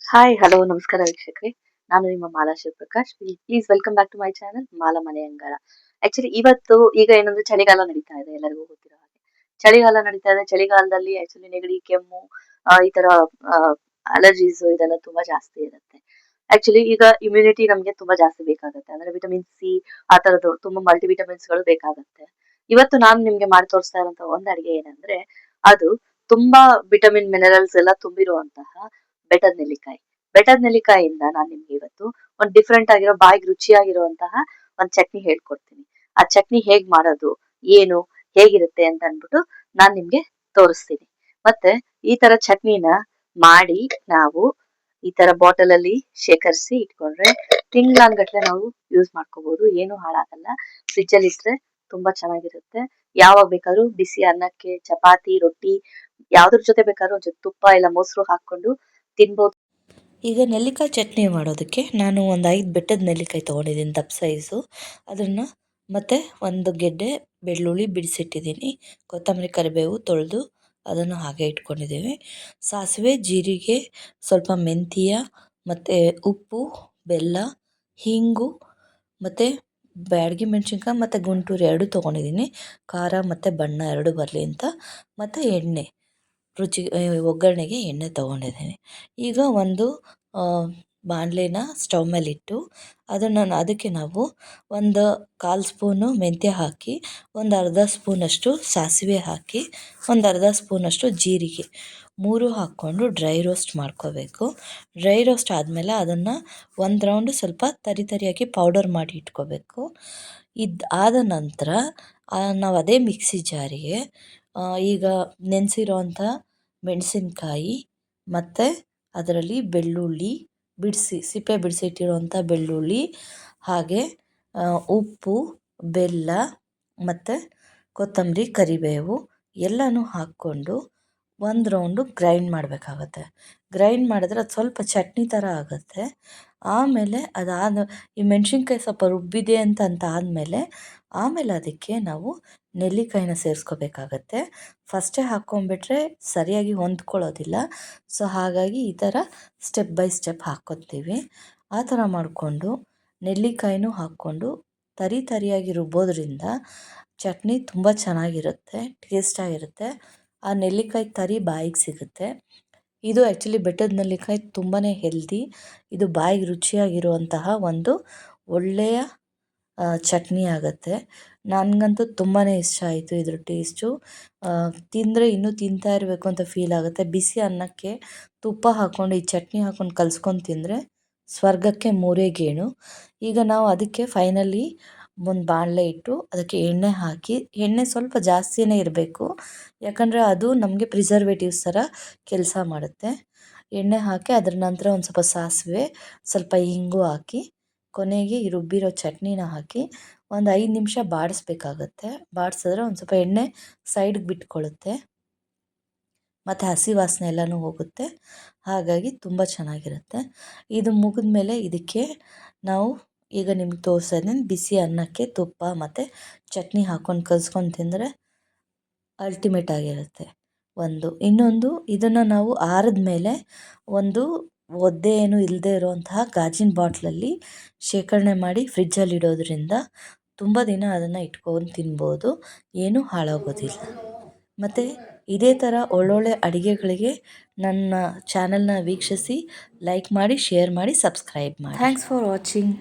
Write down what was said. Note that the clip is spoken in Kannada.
ಹಾಯ್, ಹಲೋ, ನಮಸ್ಕಾರ ವೀಕ್ಷಕರೇ. ನಾನು ನಿಮ್ಮ Mala Shivaprakash. Please welcome back to my channel Mala Mane Angala. Actually ಇವತ್ತು ಈಗ ಏನಂದ್ರೆ ಚಳಿಗಾಲ ನಡೀತಾ ಇದೆ, ಎಲ್ಲರಿಗೂ ಗೊತ್ತಿರೋ ಹಾಗೆ. ಚಳಿಗಾಲ ನಡೀತಾ ಇದೆ. ಚಳಿಗಾಲದಲ್ಲಿ ಆಕ್ಚುಲಿ ನೆಗಡಿ, ಕೆಮ್ಮು, ಈ ತರ ಅಲರ್ಜೀಸ್ ಇದೆಲ್ಲ ತುಂಬಾ ಜಾಸ್ತಿ ಇರುತ್ತೆ. ಆಕ್ಚುಲಿ ಈಗ ಇಮ್ಯುನಿಟಿ ನಮ್ಗೆ ತುಂಬಾ ಜಾಸ್ತಿ ಬೇಕಾಗುತ್ತೆ. ಅಂದ್ರೆ ವಿಟಮಿನ್ ಸಿ ಆ ತರದ್ದು ತುಂಬಾ ಮಲ್ಟಿ ವಿಟಮಿನ್ಸ್ ಗಳು ಬೇಕಾಗುತ್ತೆ. ಇವತ್ತು ನಾನು ನಿಮ್ಗೆ ಮಾಡಿ ತೋರಿಸ್ತಾ ಇರುವಂತ ಒಂದ್ ಅಡಿಗೆ ಏನಂದ್ರೆ ಅದು ತುಂಬಾ ವಿಟಮಿನ್ ಮಿನರಲ್ಸ್ ಎಲ್ಲ ತುಂಬಿರುವಂತಹ ಬೆಟ್ಟದ ನೆಲ್ಲಿಕಾಯಿ. ಬೆಟ್ಟದ ನೆಲ್ಲಿಕಾಯಿಯಿಂದ ನಾನು ನಿಮ್ಗೆ ಇವತ್ತು ಒಂದ್ ಡಿಫ್ರೆಂಟ್ ಆಗಿರೋ ಬಾಯಿಗೆ ರುಚಿಯಾಗಿರುವಂತಹ ಒಂದ್ ಚಟ್ನಿ ಹೇಳ್ಕೊಡ್ತೀನಿ. ಆ ಚಟ್ನಿ ಹೇಗ್ ಮಾಡೋದು, ಏನು, ಹೇಗಿರುತ್ತೆ ಅಂತ ಅನ್ಬಿಟ್ಟು ನಾನ್ ನಿಮ್ಗೆ ತೋರಿಸ್ತೀನಿ. ಮತ್ತೆ ಈ ತರ ಚಟ್ನಿನ ಮಾಡಿ ನಾವು ಈ ತರ ಬಾಟಲ್ ಅಲ್ಲಿ ಶೇಖರಿಸಿ ಇಟ್ಕೊಂಡ್ರೆ ತಿಂಗ್ಳಾನ್ಗಟ್ಲೆ ನಾವು ಯೂಸ್ ಮಾಡ್ಕೋಬಹುದು. ಏನು ಹಾಳಾಗಲ್ಲ. ಫ್ರಿಡ್ಜ್ ಅಲ್ಲಿ ಇಟ್ರೆ ತುಂಬಾ ಚೆನ್ನಾಗಿರುತ್ತೆ. ಯಾವಾಗ ಬೇಕಾದ್ರೂ ಬಿಸಿ ಅನ್ನಕ್ಕೆ, ಚಪಾತಿ, ರೊಟ್ಟಿ ಯಾವ್ದ್ರ ಜೊತೆ ಬೇಕಾದ್ರೂ ಒಂಚೂರು ತುಪ್ಪ ಇಲ್ಲ ಮೊಸರು ಹಾಕೊಂಡು ತಿನ್ಬೋದು. ಈಗ ನೆಲ್ಲಿಕಾಯಿ ಚಟ್ನಿ ಮಾಡೋದಕ್ಕೆ ನಾನು ಒಂದು 5 ಬೆಟ್ಟದ ನೆಲ್ಲಿಕಾಯಿ ತೊಗೊಂಡಿದ್ದೀನಿ, ದಪ್ಪ ಸೈಜು. ಅದನ್ನು ಮತ್ತು ಒಂದು ಗೆಡ್ಡೆ ಬೆಳ್ಳುಳ್ಳಿ ಬಿಡಿಸಿಟ್ಟಿದ್ದೀನಿ, ಕೊತ್ತಂಬರಿ ಕರಿಬೇವು ತೊಳೆದು ಅದನ್ನು ಹಾಗೆ ಇಟ್ಕೊಂಡಿದ್ದೀವಿ. ಸಾಸಿವೆ, ಜೀರಿಗೆ, ಸ್ವಲ್ಪ ಮೆಂತ್ಯ ಮತ್ತು ಉಪ್ಪು, ಬೆಲ್ಲ, ಹಿಂಗು ಮತ್ತು ಬ್ಯಾಡಗಿ ಮೆಣಸಿನ್ಕಾಯಿ ಮತ್ತು ಗುಂಟೂರು 2 ತೊಗೊಂಡಿದ್ದೀನಿ, ಖಾರ ಮತ್ತು ಬಣ್ಣ 2 ಬರಲಿ ಅಂತ, ಮತ್ತು ಎಣ್ಣೆ ರುಚಿ ಒಗ್ಗರಣೆಗೆ ಎಣ್ಣೆ ತೊಗೊಂಡಿದ್ದೀನಿ. ಈಗ ಒಂದು ಬಾಣಲೆನ ಸ್ಟವ್ ಮೇಲಿಟ್ಟು ಅದಕ್ಕೆ ನಾವು ಒಂದು 1/4 ಸ್ಪೂನು ಮೆಂತ್ಯ ಹಾಕಿ, ಒಂದು ಅರ್ಧ ಸ್ಪೂನಷ್ಟು ಸಾಸಿವೆ ಹಾಕಿ, ಒಂದು ಅರ್ಧ ಸ್ಪೂನಷ್ಟು ಜೀರಿಗೆ 3 ಹಾಕ್ಕೊಂಡು ಡ್ರೈ ರೋಸ್ಟ್ ಮಾಡ್ಕೋಬೇಕು. ಡ್ರೈ ರೋಸ್ಟ್ ಆದಮೇಲೆ ಅದನ್ನು ಒಂದು ರೌಂಡು ಸ್ವಲ್ಪ ತರಿ ತರಿಯಾಗಿ ಪೌಡರ್ ಮಾಡಿ ಇಟ್ಕೋಬೇಕು. ಆದ ನಂತರ ನಾವು ಅದೇ ಮಿಕ್ಸಿ ಜಾರಿಗೆ ಈಗ ನೆನೆಸಿರೋಂಥ ಮೆಣಸಿನ್ಕಾಯಿ ಮತ್ತು ಅದರಲ್ಲಿ ಬೆಳ್ಳುಳ್ಳಿ ಸಿಪ್ಪೆ ಬಿಡಿಸಿಟ್ಟಿರುವಂಥ ಬೆಳ್ಳುಳ್ಳಿ, ಹಾಗೆ ಉಪ್ಪು, ಬೆಲ್ಲ ಮತ್ತು ಕೊತ್ತಂಬರಿ, ಕರಿಬೇವು ಎಲ್ಲನೂ ಹಾಕ್ಕೊಂಡು ಒಂದು ರೌಂಡು ಗ್ರೈಂಡ್ ಮಾಡಬೇಕಾಗತ್ತೆ. ಗ್ರೈಂಡ್ ಮಾಡಿದ್ರೆ ಅದು ಸ್ವಲ್ಪ ಚಟ್ನಿ ಥರ ಆಗುತ್ತೆ. ಆಮೇಲೆ ಈ ಮೆಣಸಿನ್ಕಾಯಿ ಸ್ವಲ್ಪ ರುಬ್ಬಿದೆ ಅಂತ ಆದಮೇಲೆ ಆಮೇಲೆ ಅದಕ್ಕೆ ನಾವು ನೆಲ್ಲಿಕಾಯಿನ ಸೇರಿಸ್ಕೋಬೇಕಾಗತ್ತೆ. ಫಸ್ಟೇ ಹಾಕ್ಕೊಂಬಿಟ್ರೆ ಸರಿಯಾಗಿ ಹೊಂದ್ಕೊಳ್ಳೋದಿಲ್ಲ. ಸೊ ಹಾಗಾಗಿ ಈ ಥರ ಸ್ಟೆಪ್ ಬೈ ಸ್ಟೆಪ್ ಹಾಕ್ಕೊತೀವಿ. ಆ ಥರ ಮಾಡಿಕೊಂಡು ನೆಲ್ಲಿಕಾಯಿನೂ ಹಾಕ್ಕೊಂಡು ತರಿಯಾಗಿ ರುಬ್ಬೋದ್ರಿಂದ ಚಟ್ನಿ ತುಂಬ ಚೆನ್ನಾಗಿರುತ್ತೆ, ಟೇಸ್ಟಾಗಿರುತ್ತೆ. ಆ ನೆಲ್ಲಿಕಾಯಿ ತರಿ ಬಾಯಿಗೆ ಸಿಗುತ್ತೆ. ಇದು ಆ್ಯಕ್ಚುಲಿ ಬೆಟ್ಟದ ನೆಲ್ಲಿಕಾಯಿ ತುಂಬಾ ಹೆಲ್ದಿ. ಇದು ಬಾಯಿಗೆ ರುಚಿಯಾಗಿರುವಂತಹ ಒಂದು ಒಳ್ಳೆಯ ಚಟ್ನಿ ಆಗುತ್ತೆ. ನನಗಂತೂ ತುಂಬಾ ಇಷ್ಟ ಆಯಿತು ಇದ್ರ ಟೇಸ್ಟು. ತಿಂದರೆ ಇನ್ನೂ ತಿಂತಾ ಇರಬೇಕು ಅಂತ ಫೀಲ್ ಆಗುತ್ತೆ. ಬಿಸಿ ಅನ್ನಕ್ಕೆ ತುಪ್ಪ ಹಾಕ್ಕೊಂಡು ಈ ಚಟ್ನಿ ಹಾಕ್ಕೊಂಡು ಕಲ್ಸ್ಕೊಂಡು ತಿಂದರೆ ಸ್ವರ್ಗಕ್ಕೆ ಮೂರೇ ಗೇಣು. ಈಗ ನಾವು ಅದಕ್ಕೆ ಫೈನಲಿ ಒಂದು ಬಾಣಲೆ ಇಟ್ಟು ಅದಕ್ಕೆ ಎಣ್ಣೆ ಹಾಕಿ, ಎಣ್ಣೆ ಸ್ವಲ್ಪ ಜಾಸ್ತಿಯೇ ಇರಬೇಕು, ಯಾಕಂದರೆ ಅದು ನಮಗೆ ಪ್ರಿಸರ್ವೇಟಿವ್ಸ್ ಥರ ಕೆಲಸ ಮಾಡುತ್ತೆ. ಎಣ್ಣೆ ಹಾಕಿ ಅದರ ನಂತರ ಒಂದು ಸ್ವಲ್ಪ ಸಾಸಿವೆ, ಸ್ವಲ್ಪ ಇಂಗು ಹಾಕಿ, ಕೊನೆಗೆ ಈ ರುಬ್ಬಿರೋ ಚಟ್ನಿನ ಹಾಕಿ ಒಂದು 5 ನಿಮಿಷ ಬಾಡಿಸ್ಬೇಕಾಗತ್ತೆ. ಬಾಡಿಸಿದ್ರೆ ಒಂದು ಸ್ವಲ್ಪ ಎಣ್ಣೆ ಸೈಡ್ಗೆ ಬಿಟ್ಕೊಳ್ಳುತ್ತೆ ಮತ್ತು ಹಸಿ ವಾಸನೆ ಎಲ್ಲನೂ ಹೋಗುತ್ತೆ. ಹಾಗಾಗಿ ತುಂಬ ಚೆನ್ನಾಗಿರುತ್ತೆ. ಇದು ಮುಗಿದ ಮೇಲೆ ಇದಕ್ಕೆ ನಾವು ಈಗ ನಿಮ್ಗೆ ತೋರಿಸ್ತಾ ಇದ್ದೀನಿ, ಬಿಸಿ ಅನ್ನಕ್ಕೆ ತುಪ್ಪ ಮತ್ತು ಚಟ್ನಿ ಹಾಕ್ಕೊಂಡು ಕಲ್ಸ್ಕೊಂಡು ತಿಂದರೆ ಅಲ್ಟಿಮೇಟ್ ಆಗಿರುತ್ತೆ. ಇನ್ನೊಂದು ಇದನ್ನು ನಾವು ಆರಿದ ಮೇಲೆ ಒಂದು ಒದ್ದೆ ಏನು ಇಲ್ಲದೆ ಇರುವಂತಹ ಗಾಜಿನ ಬಾಟ್ಲಲ್ಲಿ ಶೇಖರಣೆ ಮಾಡಿ ಫ್ರಿಜ್ಜಲ್ಲಿ ಇಡೋದ್ರಿಂದ ತುಂಬ ದಿನ ಅದನ್ನು ಇಟ್ಕೊಂಡು ತಿನ್ಬೋದು, ಏನೂ ಹಾಳಾಗೋದಿಲ್ಲ. ಮತ್ತು ಇದೇ ಥರ ಒಳ್ಳೊಳ್ಳೆ ಅಡುಗೆಗಳಿಗೆ ನನ್ನ ಚಾನಲ್ನ ವೀಕ್ಷಿಸಿ, ಲೈಕ್ ಮಾಡಿ, ಶೇರ್ ಮಾಡಿ, ಸಬ್ಸ್ಕ್ರೈಬ್ ಮಾಡಿ. Thanks for watching.